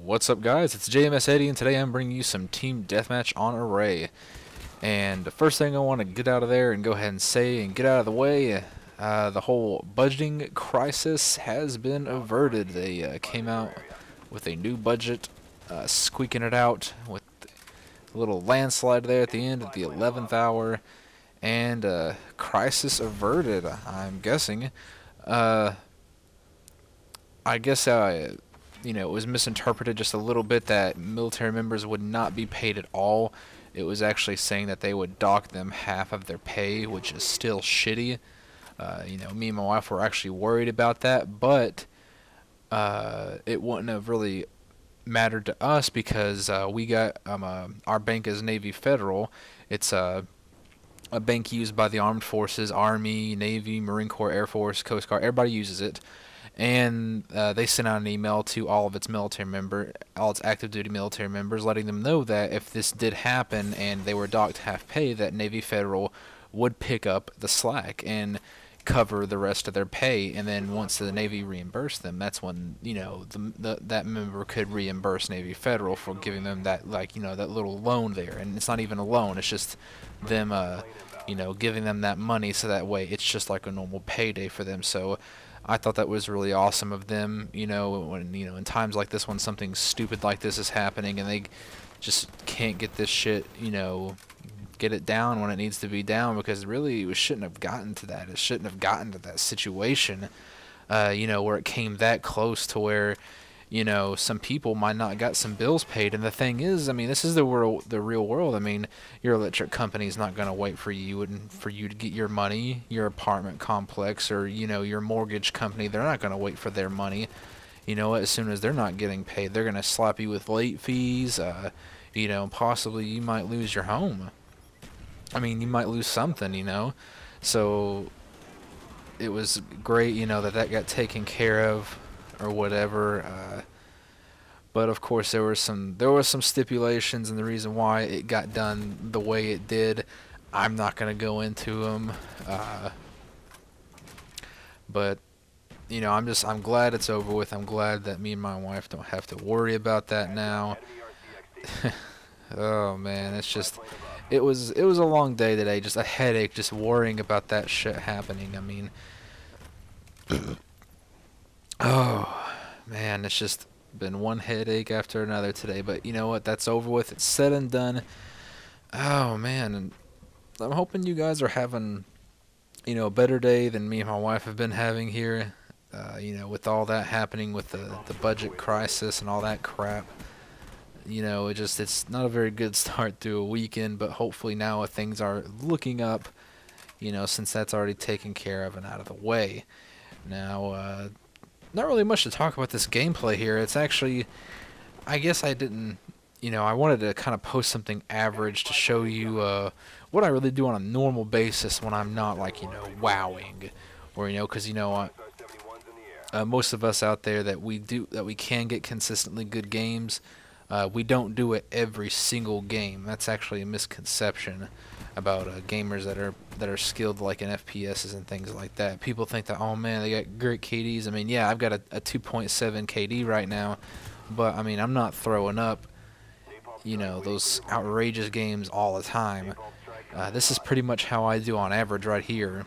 What's up, guys? It's JMS Eddie, and today I'm bringing you some Team Deathmatch on Array. And the first thing I want to get out of there and go ahead and say and get out of the way, the whole budgeting crisis has been averted. They came out with a new budget, squeaking it out with a little landslide there at the end at the 11th hour, and crisis averted, I'm guessing. I guess it was misinterpreted just a little bit that military members would not be paid at all. It was actually saying that they would dock them half of their pay, which is still shitty. Me and my wife were actually worried about that, but it wouldn't have really mattered to us because we got our bank is Navy Federal. It's a bank used by the armed forces, Army, Navy, Marine Corps, Air Force, Coast Guard. Everybody uses it. And they sent out an email to all of its all its active duty military members, letting them know that if this did happen and they were docked half pay, that Navy Federal would pick up the slack and cover the rest of their pay. And then once the Navy reimbursed them, that's when that member could reimburse Navy Federal for giving them that that little loan there. And it's not even a loan; it's just them giving them that money, so that way it's just like a normal payday for them. So I thought that was really awesome of them, when in times like this, when something stupid like this is happening and they just can't get this shit, get it down when it needs to be down, because really it shouldn't have gotten to that. It shouldn't have gotten to that situation, where it came that close to where, some people might not got some bills paid. And the thing is, this is the real world. Your electric company's not going to wait for you and for you to get your money. Your apartment complex or, your mortgage company, they're not going to wait for their money. As soon as they're not getting paid, they're going to slap you with late fees. Possibly you might lose your home. You might lose something, So it was great, that got taken care of, or whatever, but of course there were some stipulations, and the reason why it got done the way it did, I'm not gonna go into them, but I'm glad it's over with. I'm glad that me and my wife don't have to worry about that now. Oh man, it was a long day today, just a headache, just worrying about that shit happening. Oh man, it's just been one headache after another today, but you know what, that's over with. It's said and done. Oh man, and I'm hoping you guys are having a better day than me and my wife have been having here, with all that happening with the budget crisis and all that crap. It's not a very good start to a weekend, but hopefully now things are looking up, since that's already taken care of and out of the way. Now, not really much to talk about this gameplay here. It's actually, I guess I didn't, I wanted to kind of post something average to show you what I really do on a normal basis when I'm not wowing, or because most of us out there that we can get consistently good games, we don't do it every single game. That's actually a misconception about gamers that are skilled like in FPSs and things like that. People think that, oh man, they got great KDs. Yeah, I've got a 2.7 KD right now, but I'm not throwing up those outrageous games all the time. This is pretty much how I do on average right here.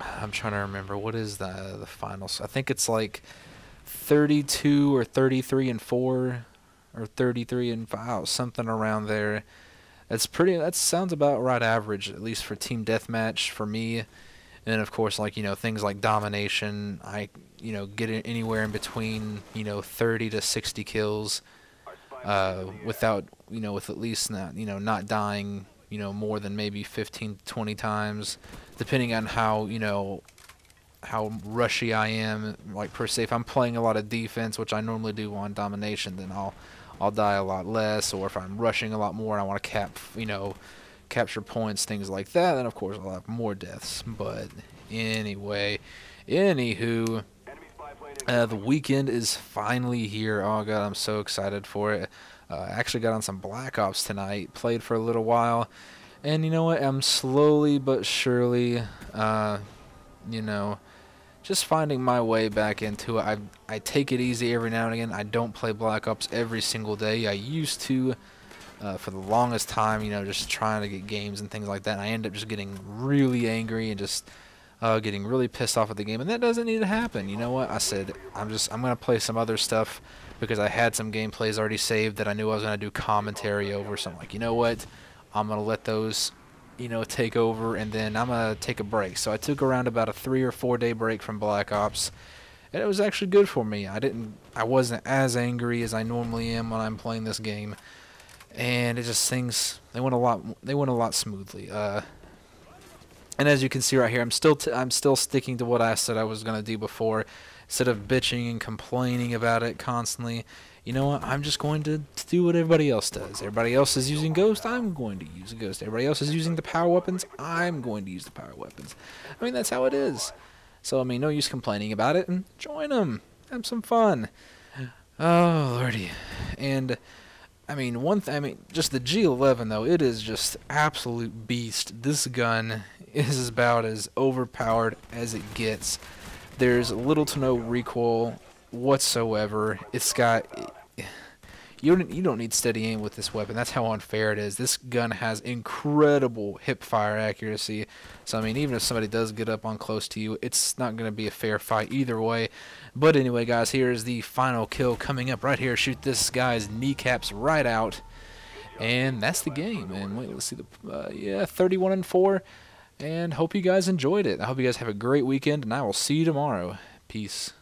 I'm trying to remember, what is the finals? I think it's like 32 or 33 and 4 or 33 and 5, something around there. That sounds about right average, at least for Team Deathmatch for me. And of course, things like Domination, I get it anywhere in between 30 to 60 kills, without with at least not dying more than maybe 15 to 20 times, depending on how rushy I am. Like per se, if I'm playing a lot of defense, which I normally do on Domination, then I'll die a lot less. Or if I'm rushing a lot more and I want to capture points, things like that, then of course I'll have more deaths. But anyway, anywho, the weekend is finally here. Oh god, I'm so excited for it. I actually got on some Black Ops tonight, played for a little while, and you know what, I'm slowly but surely, just finding my way back into it. I take it easy every now and again. I don't play Black Ops every single day. I used to for the longest time, you know, just trying to get games and things like that. And I end up just getting really angry and just getting really pissed off at the game, and that doesn't need to happen. You know what? I said I'm gonna play some other stuff because I had some gameplays already saved that I knew I was gonna do commentary over. So I'm like, you know what? I'm gonna let those, you know, take over, and then I'm gonna take a break. So I took around about a 3 or 4 day break from Black Ops, and it was actually good for me. I wasn't as angry as I normally am when I'm playing this game, and it just they went a lot smoothly. And as you can see right here, I'm still sticking to what I said I was gonna do before. Instead of bitching and complaining about it constantly, you know what? I'm just going to do what everybody else does. Everybody else is using Ghost, I'm going to use a Ghost. Everybody else is using the power weapons, I'm going to use the power weapons. I mean, that's how it is. So I mean, no use complaining about it, and join them. Have some fun. Oh lordy. And I mean, just the G11 though, it is just absolute beast. This gun is about as overpowered as it gets. There's little to no recoil whatsoever. It's got you don't need steady aim with this weapon. That's how unfair it is. This gun has incredible hip fire accuracy. So I mean, even if somebody does get up on close to you, it's not going to be a fair fight either way. But anyway, guys, here's the final kill coming up right here. Shoot this guy's kneecaps right out, and that's the game. And wait, let's see the yeah, 31-4. And hope you guys enjoyed it. I hope you guys have a great weekend, and I will see you tomorrow. Peace.